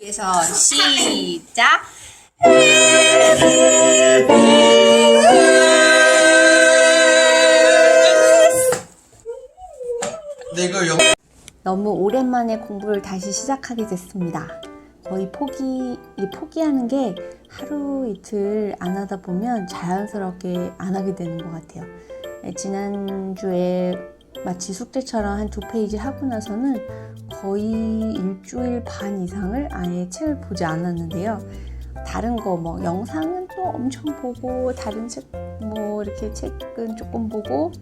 그래서 시작. 너무 오랜만에 공부를 다시 시작하게 됐습니다. 거의 포기하는 게 하루 이틀 안 하다 보면 자연스럽게 안 하게 되는 것 같아요. 지난주에 마치 숙제처럼 한 2페이지 하고 나서는 거의 일주일 반 이상을 아예 책을 보지 않았는데요. 다른 거 영상은 또 엄청 보고 다른 책 이렇게 책은 조금 보고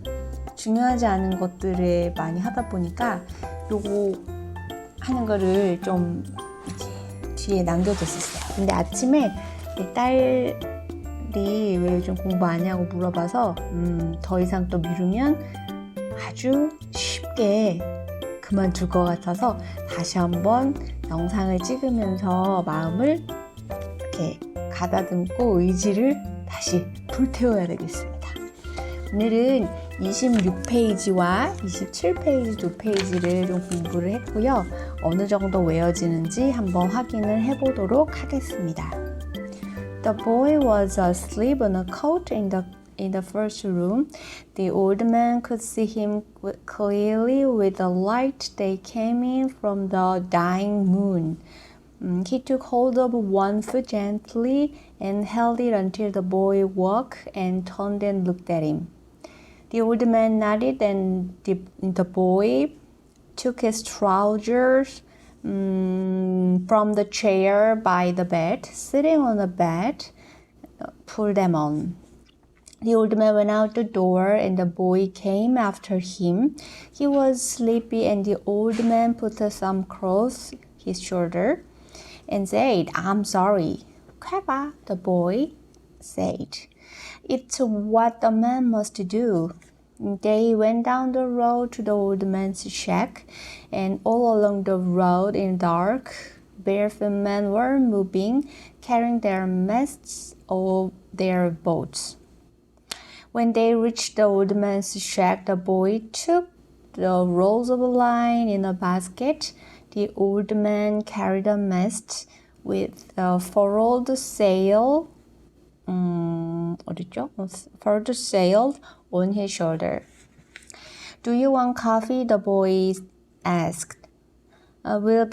중요하지 않은 것들에 많이 하다 보니까 요거 하는 거를 좀 이제 뒤에 남겨뒀었어요. 근데 아침에 딸이 왜 요즘 공부 안 하냐고 물어봐서 더 이상 또 미루면 아주 쉽게 그만둘 것 같아서 다시 한번 영상을 찍으면서 마음을 이렇게 가다듬고 의지를 다시 불태워야 되겠습니다. 오늘은 26페이지와 27페이지 2페이지를 좀 공부를 했고요. 어느 정도 외워지는지 한번 확인을 해보도록 하겠습니다. The boy was asleep on a cot in the first room. The old man could see him clearly with the light that came in from the dying moon. He took hold of one foot gently and held it until the boy woke and turned and looked at him. The old man nodded and the boy took his trousers from the chair by the bed, sitting on the bed, pulled them on. The old man went out the door and the boy came after him. He was sleepy and the old man put some clothes on his shoulder and said, "I'm sorry." "Clever," the boy said. "It's what a man must do." They went down the road to the old man's shack, and all along the road in the dark, barefoot men were moving, carrying their masts of their boats. When they reached the old man's shack, the boy took the rolls of line in a basket. The old man carried a mast with a furled sail, furled sail on his shoulder. "Do you want coffee?" the boy asked. We'll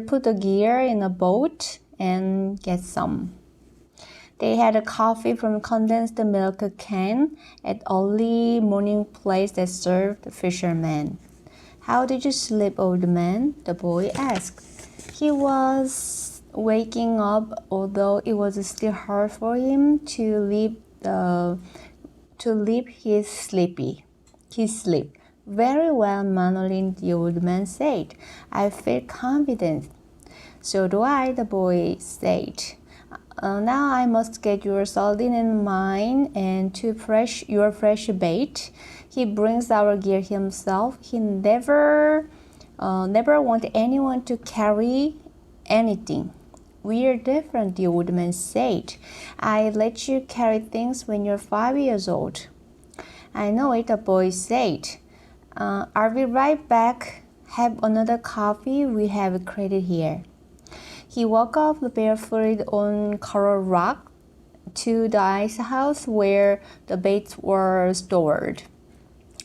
put the gear in a boat and get some." They had a coffee from condensed milk can at early morning place that served fishermen. "How did you sleep, old man?" the boy asked. He was waking up, although it was still hard for him to leave his sleep. "Very well, Manolin," the old man said. "I feel confident." "So do I," the boy said. Now I must get your sardine and mine and your fresh bait. He brings our gear himself. He never want anyone to carry anything. "We're different," the old man said. "I let you carry things when you're 5 years old." "I know it," the boy said. I'll be right back. Have another coffee. We have credit here." He walked off barefooted on coral rock to the ice house where the baits were stored.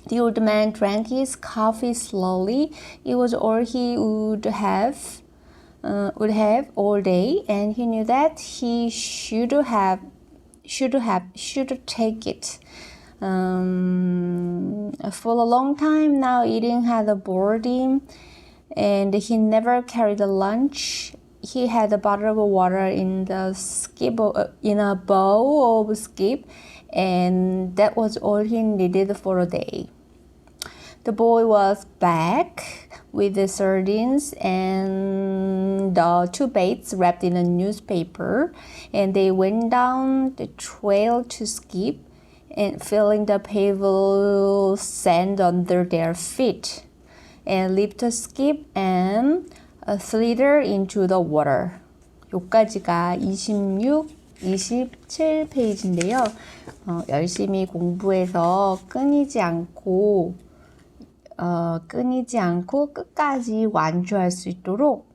The old man drank his coffee slowly. It was all he would have all day, and he knew that he should take it. For a long time now, eating had bored him, and he never carried a lunch. He had a bottle of water in a bowl of skip, and that was all he needed for a day. The boy was back with the sardines and the 2 baits wrapped in a newspaper, and they went down the trail to skip, and feeling the paved sand under their feet, and leaped the skip and slither into the water. 여기까지가 26, 27페이지인데요. 열심히 공부해서 끊이지 않고 끊이지 않고 끝까지 완주할 수 있도록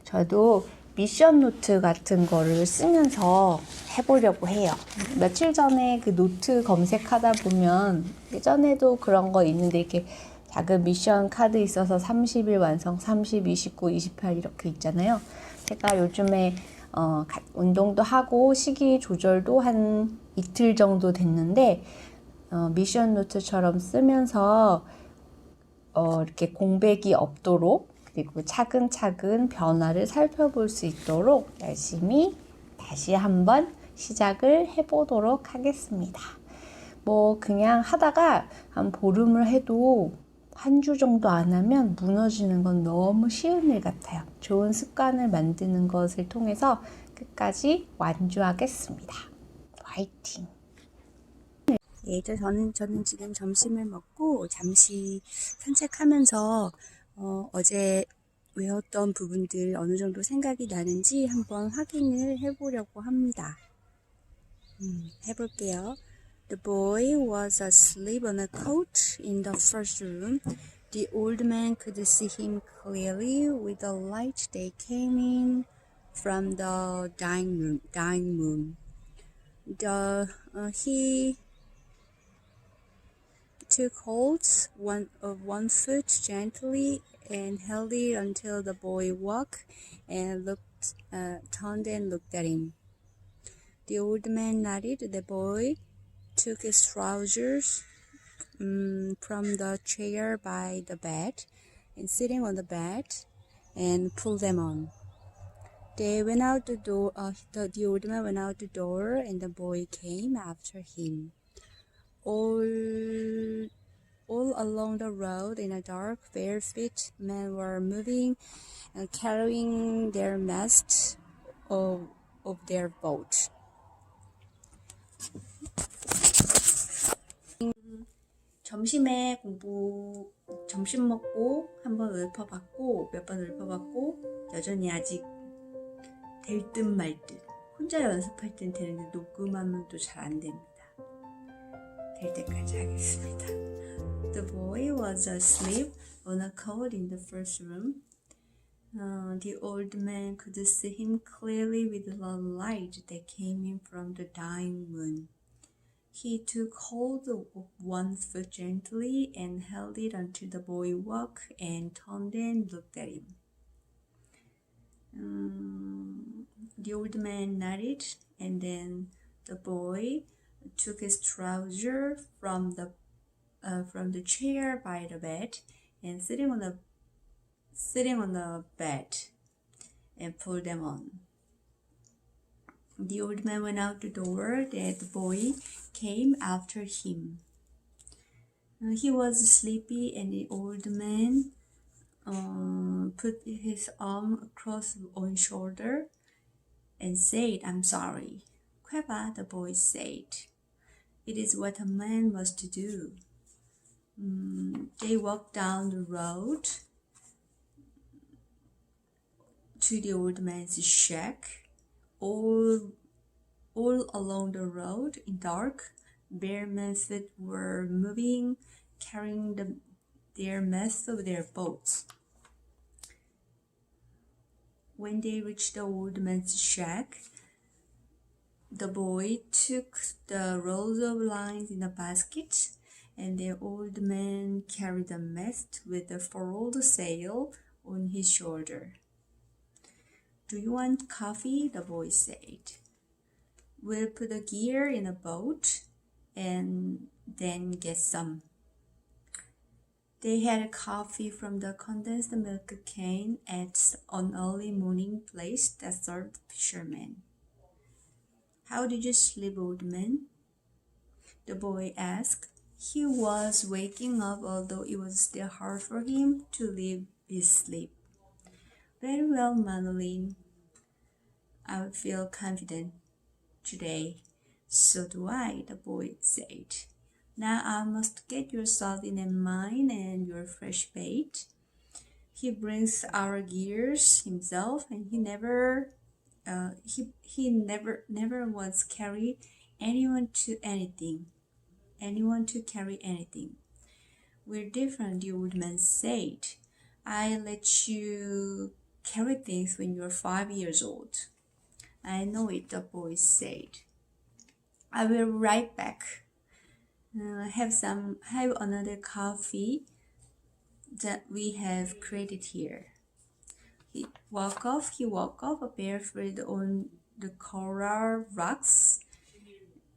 저도 미션 노트 같은 거를 쓰면서 해보려고 해요. 며칠 전에 그 노트 검색하다 보면 예전에도 그런 거 있는데 이렇게 작은 미션 카드 있어서 30일 완성, 30, 29, 28 이렇게 있잖아요. 제가 요즘에 운동도 하고 식이 조절도 한 이틀 정도 됐는데 미션 노트처럼 쓰면서 이렇게 공백이 없도록 그리고 차근차근 변화를 살펴볼 수 있도록 열심히 다시 한번 시작을 해보도록 하겠습니다. 뭐 그냥 하다가 한 보름을 해도 한 주 정도 안 하면 무너지는 건 너무 쉬운 일 같아요. 좋은 습관을 만드는 것을 통해서 끝까지 완주하겠습니다. 화이팅! 예, 저는 지금 점심을 먹고 잠시 산책하면서 어제 외웠던 부분들 어느 정도 생각이 나는지 한번 확인을 해보려고 합니다. 해볼게요. The boy was asleep on a couch in the first room. The old man could see him clearly with the light that came in from the dining room. He took hold of one foot gently and held it until the boy woke and turned and looked at him. The old man nodded. The boy took his trousers from the chair by the bed and sitting on the bed and pulled them on. They went out the door. The old man went out the door and the boy came after him. All along the road in a dark, bare feet, men were moving and carrying their mast of their boat. 점심에 점심 먹고 한번 읊어봤고 몇 번 읊어봤고 여전히 아직 될 듯 말 듯. 혼자 연습할 땐 되는데 녹음하면 또 잘 안 됩니다. 될 때까지 하겠습니다. The boy was asleep on a couch in the first room. The old man could see him clearly with the light that came in from the dying moon. He took hold of one foot gently and held it until the boy woke and turned and looked at him. The old man nodded, and then the boy took his trousers from the chair by the bed and sitting on the bed and pulled them on. The old man went out the door that the boy came after him. He was sleepy and the old man put his arm across one shoulder and said, "I'm sorry." "Clever," the boy said. "It is what a man must do." They walked down the road to the old man's shack. All along the road in dark, bare men's feet were moving, carrying their mast of their boats. When they reached the old man's shack, the boy took the rolls of lines in a basket, and the old man carried the mast with the furled sail on his shoulder. "Do you want coffee?" the boy said. "We'll put a gear in a boat and then get some." They had coffee from the condensed milk can at an early morning place that served fishermen. "How did you sleep, old man?" the boy asked. He was waking up, although it was still hard for him to leave his sleep. "Very well, Madeline. I feel confident today." "So do I," the boy said. "Now I must get your sardine and mine and your fresh bait. He brings our gears himself, and he never once carry anyone to carry anything. We're different, the old man said. I let you carry things when you're 5 years old. I know it, the boy said. I will be right back. Have another coffee that we have created here. He walked off barefoot on the coral rocks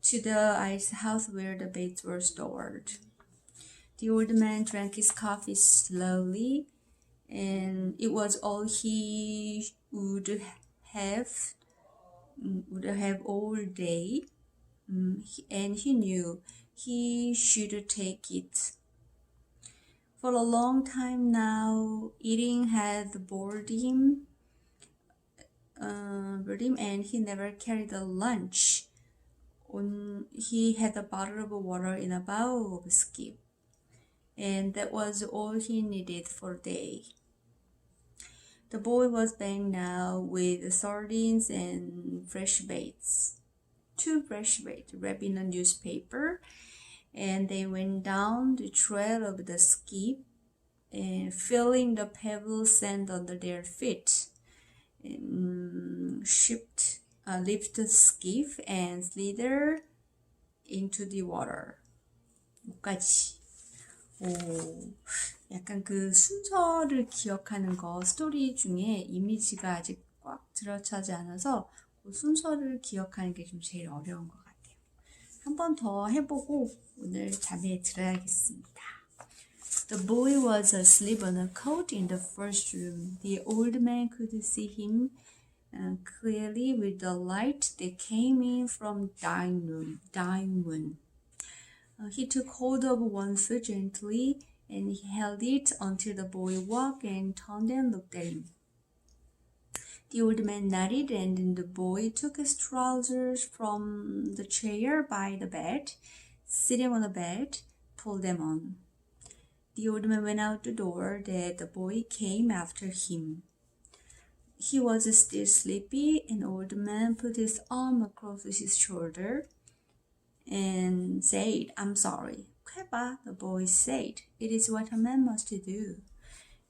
to the ice house where the beds were stored. The old man drank his coffee slowly, and it was all he would have all day, and he knew he should take it. For a long time now, eating had bored him, and he never carried a lunch. He had a bottle of water in a bowl of skip, and that was all he needed for the day. The boy was back now with sardines and fresh baits. 2 fresh baits wrapped in a newspaper, and they went down the trail of the skip, and feeling the pebble sand under their feet, and lift the skiff and slither into the water. 여기까지. 약간 그 순서를 기억하는 거, 스토리 중에 이미지가 아직 꽉 들어차지 않아서 그 순서를 기억하는 게 좀 제일 어려운 것 같아요. 한 번 더 해보고 오늘 잠에 들어야겠습니다. The boy was asleep on a cot in the first room. The old man could see him clearly with the light that came in from dining room. He took hold of one foot gently, and he held it until the boy walked and turned and looked at him. The old man nodded, and then the boy took his trousers from the chair by the bed, sitting on the bed, pulled them on. The old man went out the door, that the boy came after him. He was still sleepy, and the old man put his arm across his shoulder and said, I'm sorry. 해봐, the boy said. It is what a man must do.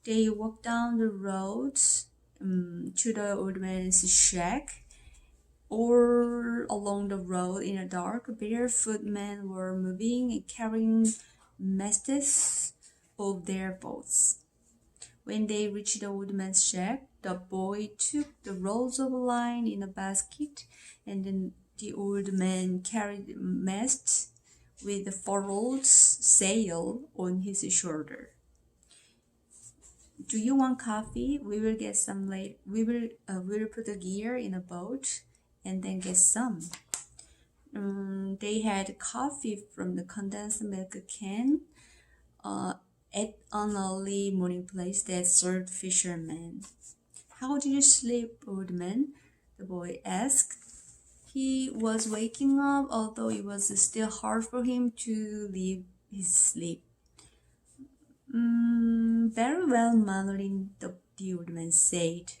They walked down the road to the old man's shack. All along the road in the dark, barefoot men were moving and carrying masts of their boats. When they reached the old man's shack, the boy took the rolls of line in a basket, and then the old man carried the mast with the furled sail on his shoulder. Do you want coffee? We will get some later. We'll put the gear in a boat and then get some. They had coffee from the condensed milk can at an early morning place that served fishermen. How did you sleep, old man? The boy asked. He was waking up, although it was still hard for him to leave his sleep. Very well, Manolin, the old man said.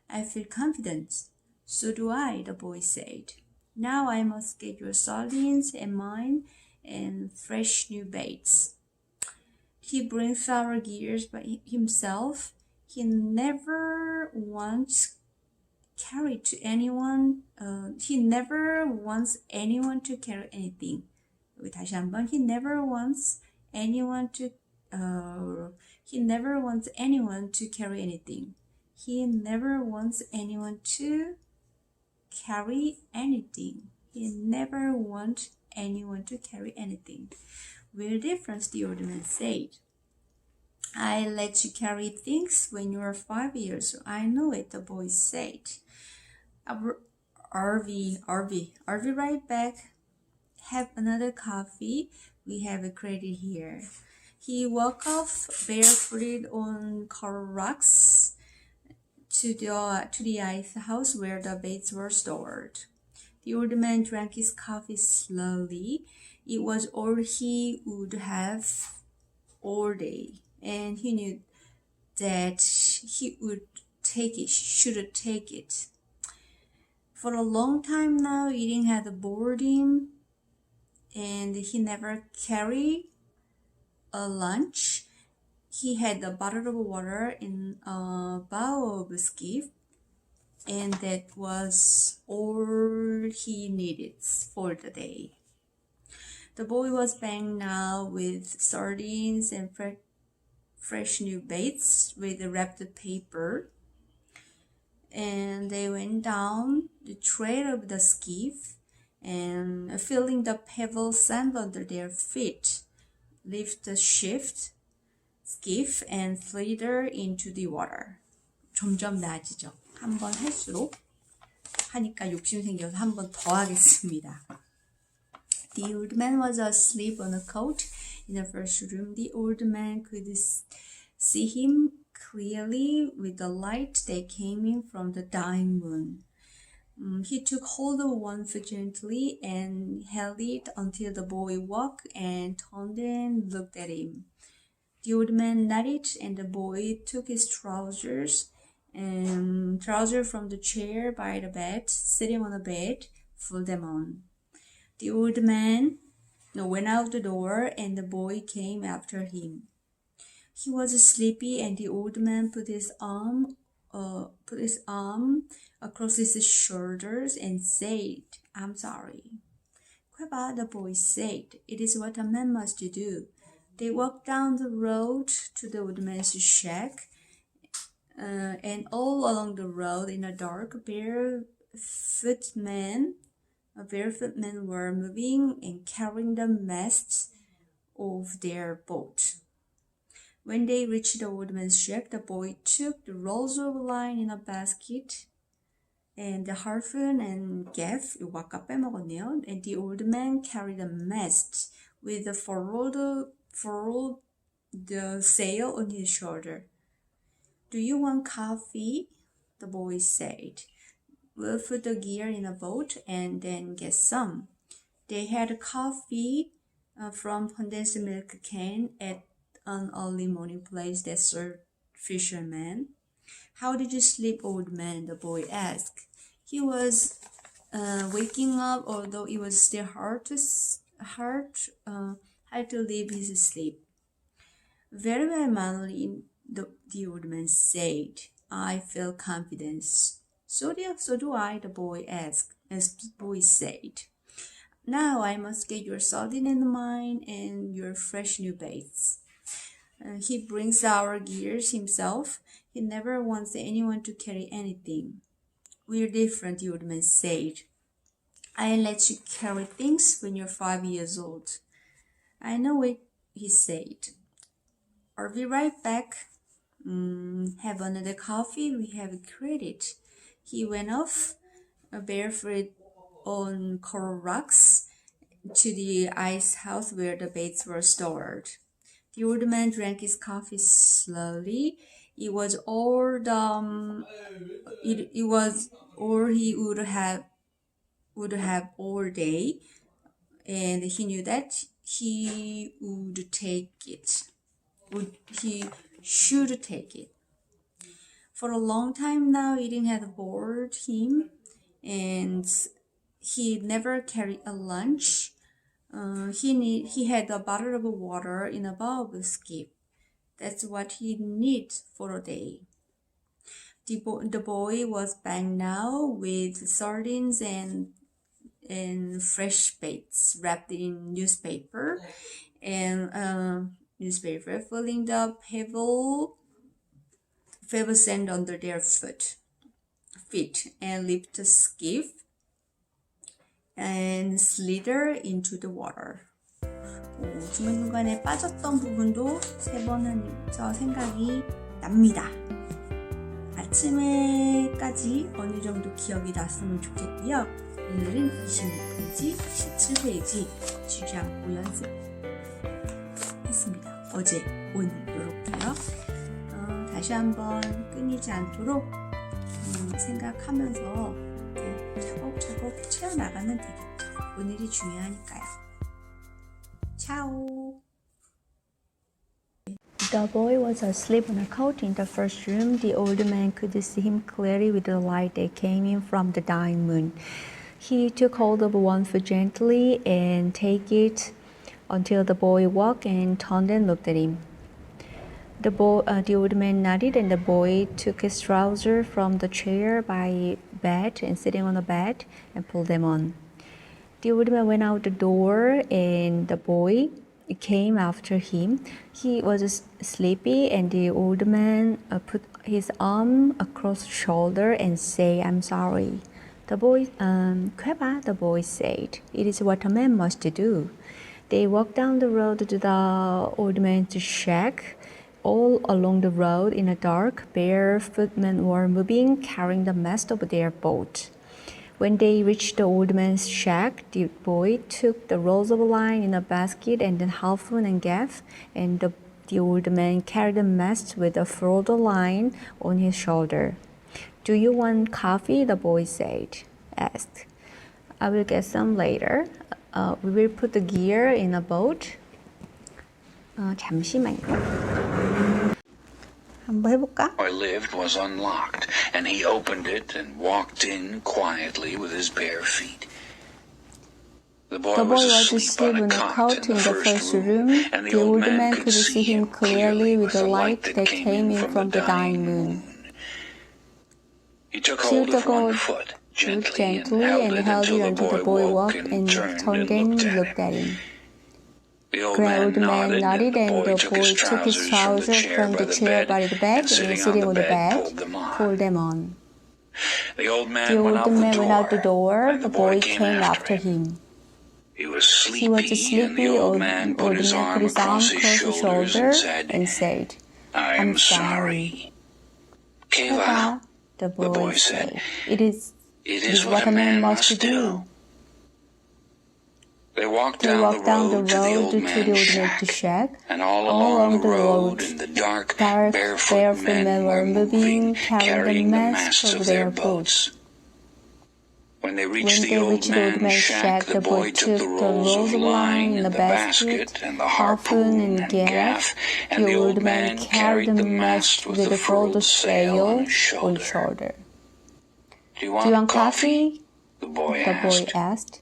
I feel confident. So do I, the boy said. Now I must get your sardines and mine and fresh new baits. He brings our gears by himself. He never wants anyone to carry anything. 여기 다시 한번. He never wants anyone to carry anything. He never wants anyone to carry anything. He never wants anyone to carry anything. We're different, the old man said. I let you carry things when you were 5 years old. I know it, the boy said. Are we right back? Have another coffee. We have a credit here. He walked off barefooted on coral rocks to the ice house where the baits were stored. The old man drank his coffee slowly. It was all he would have all day, and he knew that he should take it. For a long time now, eating had bored him, and he never carried a lunch. he had a bottle of water in a bow of a skiff, and that was all he needed for the day. The boy was back now with sardines and fresh new baits with wrapped paper, and they went down the trail of the skiff and feeling the pebble sand under their feet, lift the skiff and slither into the water. 점점 나아지죠. 한 번 할수록 하니까 욕심 생겨서 한 번 더 하겠습니다. The old man was asleep on a cot in the first room. The old man could see him clearly with the light that came in from the dying moon. He took hold of one foot gently and held it until the boy woke and turned and looked at him. The old man nodded, and the boy took his trousers from the chair by the bed, sitting on the bed, pulled them on. The old man went out the door, and the boy came after him. He was sleepy, and the old man put his arm across his shoulders and said, "I'm sorry." "Queba," the boy said, "it is what a man must do." They walked down the road to the old man's shack, and all along the road in a dark, barefoot men were moving and carrying the masts of their boat. When they reached the old man's shack, the boy took the rolls of line in a basket and the harpoon and gaff, 이거 아까 빼먹었네요. And the old man carried a mast with the furled the sail on his shoulder. "Do you want coffee?" the boy said. "We'll put the gear in a boat and then get some." They had coffee from condensed milk can at an early morning place that served fishermen. "How did you sleep, old man?" the boy asked. He was waking up, although it was still hard to leave his sleep. "Very well, Manly," the old man said. "I feel confidence." So do I," the boy said. "Now I must get your sardine and mine and your fresh new baits. He brings our gears himself. He never wants anyone to carry anything." "We're different," the old man said. "I let you carry things when you're 5 years old." "I know it," he said. "I'll be right back. Have another coffee? We have credit." He went off, barefoot on coral rocks, to the ice house where the baits were stored. The old man drank his coffee slowly. It was all he would have all day, and he knew that he should take it. For a long time now, eating had bored him, and he never carried a lunch. He had a bottle of water in a bow of a skiff. That's what he needed for a day. The boy was back now with sardines and fresh baits wrapped in newspaper, filling the pebble sand under their feet, and lift the skiff and slither into the water. 중간중간에 빠졌던 부분도 3번 하면서 생각이 납니다. 아침에까지 어느 정도 기억이 났으면 좋겠고요. 오늘은 26페이지, 17페이지 쉬지 않고 연습했습니다. 어제, 오늘 이렇게요. 다시 한번 끊이지 않도록 생각하면서 차곡차곡 채워나가면 되겠죠. 오늘이 중요하니까요. 차오. The boy was asleep on a cot in the first room. The old man could see him clearly with the light that came in from the dying moon. He took hold of one foot gently and take it until the boy woke and turned and looked at him. The old man nodded, and the boy took his trousers from the chair by bed and sitting on the bed and pulled them on. The old man went out the door, and the boy came after him. He was sleepy, and the old man put his arm across his shoulder and said, "I'm sorry." The boy, "Kweba," the boy said. "It is what a man must do." They walked down the road to the old man's shack. All along the road in the dark, barefoot men were moving, carrying the mast of their boat. When they reached the old man's shack, the boy took the rolls of line in a basket and then harpoon and gaff, and the old man carried the mast with a furled line on his shoulder. "Do you want coffee?" the boy asked. "I will get some later. We will put the gear in a boat." 잠시만요. 한번 해볼까? Where I lived was unlocked, and he opened it and walked in quietly with his bare feet. The boy was asleep on a cot in the first room, and the old man could see him clearly with the light that came in from the dying moon. He took hold of one foot gently and held it until the boy walked and turned and looked at him. The old man nodded, and the boy took his trousers from the chair by the bed, and sitting on the bed, pulled them on. The old man went out the door. The boy came after him. He was sleepy, and the old man put his arm across his shoulders and said, "I'm sorry." "Kweba," the boy said. It is what a man must do." They walked down the road to the old man's shack, and all along the road in the dark, barefoot men were moving, carrying the masts of their boats. When they reached the old man's shack, the boy took the rolls of line in the basket and the harpoon and gaff, and the old man carried the mast with the furled sail on his shoulder. "Do you want coffee?" the boy asked.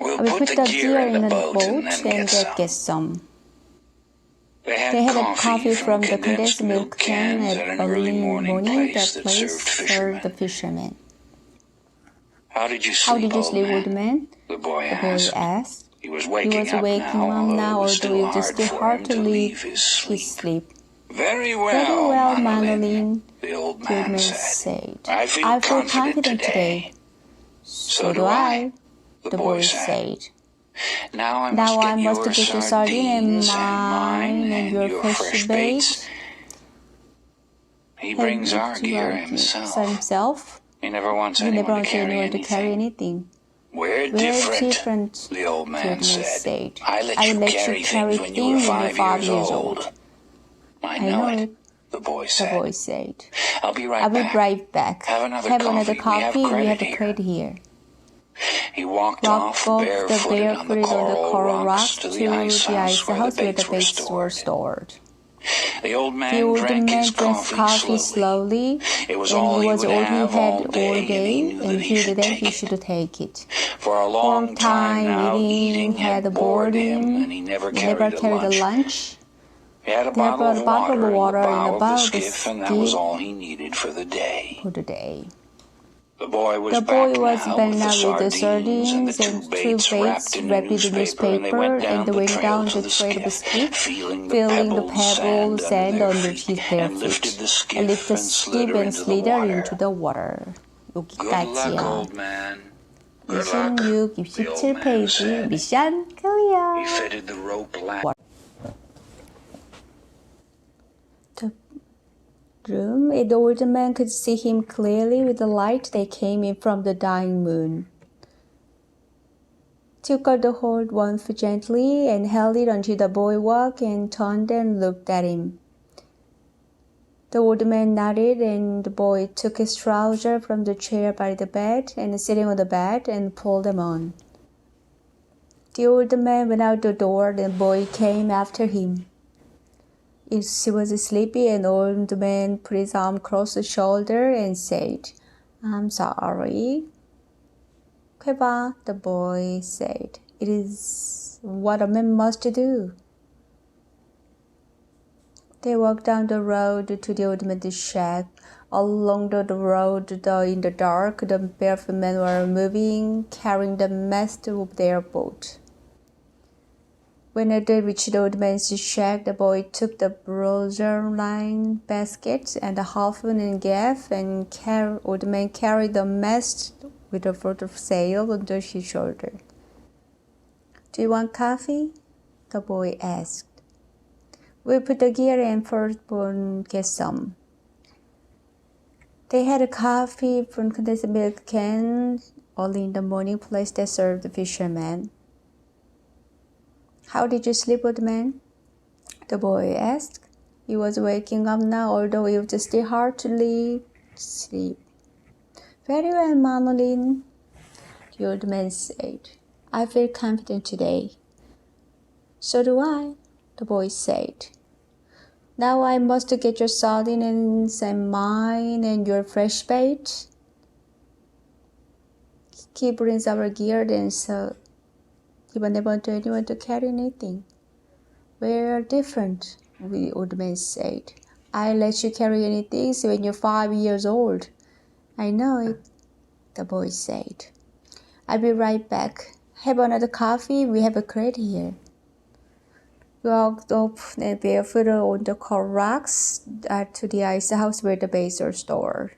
"We'll put the gear in the boat and get some." They had coffee from the condensed milk can at an early morning place that served the fishermen. How did you sleep, old man? The boy asked. He was waking up now, although it was still hard to leave his sleep. Very well, Manolin, the old man said. I feel confident today. So do I, the boy said. Now I must get your sardines and mine and your fresh baits. He brings our gear himself. He never wants anyone to carry anything. We're different, the old man said. I let you carry things when you were 5 years old. I know it, the boy said. I'll be right back. Have another coffee. We have a crate here. He walked off barefooted on the coral rocks to the ice house where the baits were stored. The old man drank his coffee slowly. It was all he would have all day, and he knew that he should take it. For a long time, eating had bored him, and he never carried a lunch. He had a bottle of water in the bow of the skiff, and that was all he needed for the day. The boy was back now with the sardines and two baits wrapped in newspaper, and they went down the trail of the skiff, feeling the pebbles sand underneath their feet, and lifted the skiff and slither into the water. 여기까지요. 26, 27페이지 미션 클리어. Room, the old man could see him clearly with the light that came in from the dying moon. Took out the hold one foot gently and held it until the boy walked and turned and looked at him. The old man nodded, and the boy took his trousers from the chair by the bed and sitting on the bed and pulled them on. The old man went out the door, and the boy came after him. He was sleepy, and the old man put his arm across his shoulder and said, "I'm sorry." "Kweba," the boy said. "It is what a man must do." They walked down the road to the old man's shack. Along the road in the dark, the barefoot men were moving, carrying the mast of their boat. When they reached the old man's shack, the boy took the browser-lined basket and the harpoon and gaff, and old man carried the mast with a foot of sail under his shoulder. "Do you want coffee?" the boy asked. "We'll put the gear and firstborn get some." They had a coffee from condensed milk can early in the morning place that served the fishermen. "How did you sleep, old man?" the boy asked. He was waking up now, although it was still hard to sleep. "Very well, Manolin," the old man said. "I feel confident today." "So do I," the boy said. "Now I must get your sardines and mine and your fresh bait." "He brings our gear and so he will never want anyone to carry anything." "We're different," the old man said. "I let you carry anything when you're 5 years old." "I know it," the boy said. "I'll be right back. Have another coffee? We have a crate here." We walked up and barefoot on the coral rocks to the ice house where the baits are stored.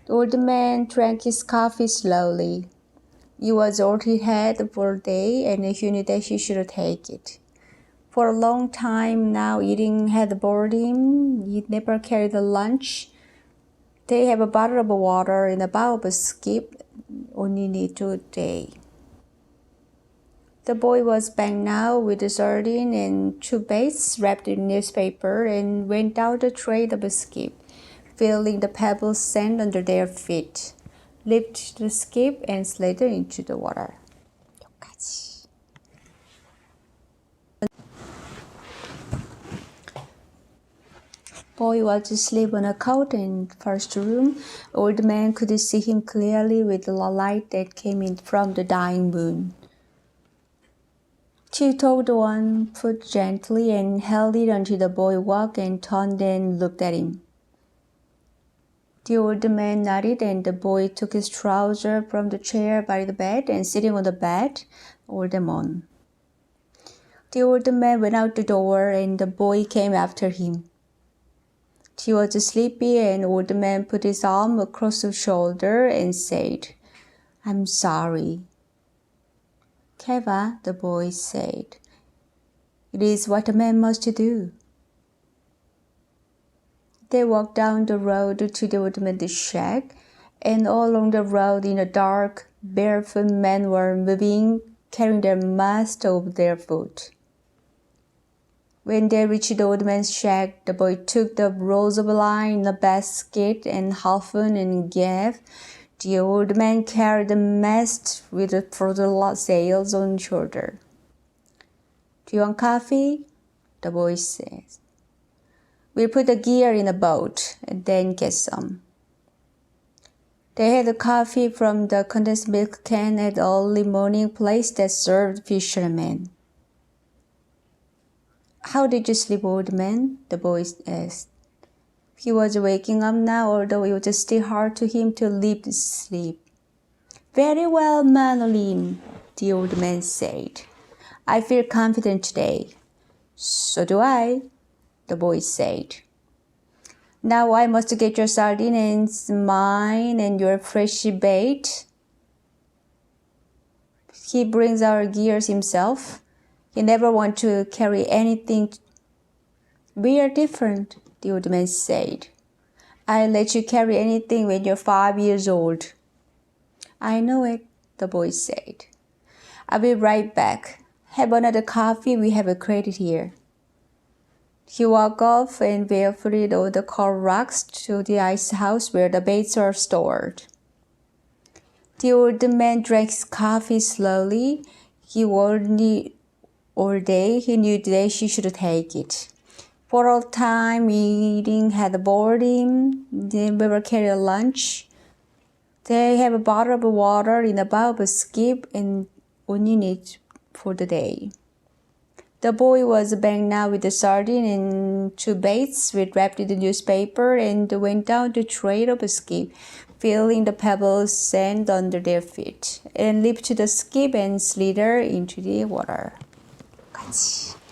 The old man drank his coffee slowly. It was all he had for the day, and he knew that he should take it. For a long time now, eating had bored him. He never carried a lunch. They have a bottle of water and a bowl of skip, only need today. The boy was back now with a sardine and 2 baits wrapped in newspaper and went down the trail of a skip, feeling the pebbles sand under their feet, lifted the skip and slid into the water. 여기까지. Boy was asleep on a cot in first room. Old man could see him clearly with the light that came in from the dying moon. She took one foot gently and held it until the boy walked and turned and looked at him. The old man nodded and the boy took his trousers from the chair by the bed and sitting on the bed, all them on. The old man went out the door and the boy came after him. He was sleepy and the old man put his arm across his shoulder and said, "I'm sorry." "Keva," the boy said, "it is what a man must do." They walked down the road to the old man's shack, and all along the road in the dark, barefoot men were moving, carrying their mast over their foot. When they reached the old man's shack, the boy took the rolls of line, the basket, and harpoon and gaff. The old man carried the mast with the further sails on shoulder. "Do you want coffee?" the boy said. "We'll put the gear in a boat and then get some." They had the coffee from the condensed milk can at the early morning place that served fishermen. "How did you sleep, old man?" the boy asked. He was waking up now, although it was still hard to him to sleep. "Very well, Manolin," the old man said. "I feel confident today." "So do I," the boy said. "Now I must get your sardines, mine, and your fresh bait." "He brings our gears himself. He never wants to carry anything." "We are different," the old man said. "I let you carry anything when you're 5 years old." "I know it," the boy said. "I'll be right back. Have another coffee? We have a crate here." He walked off and barefooted over the coral rocks to the ice house where the baits are stored. The old man drank his coffee slowly. All day he knew that he should take it. For all time, eating had bored him. They never carried a lunch. They have a bottle of water in a bowl of skip and only need for the day. The boy was back now with a sardine and 2 baits, wrapped in the newspaper, and went down the trail of a skip, feeling the pebbles sand under their feet, and leaped to the skip and slid her into the water. 같이.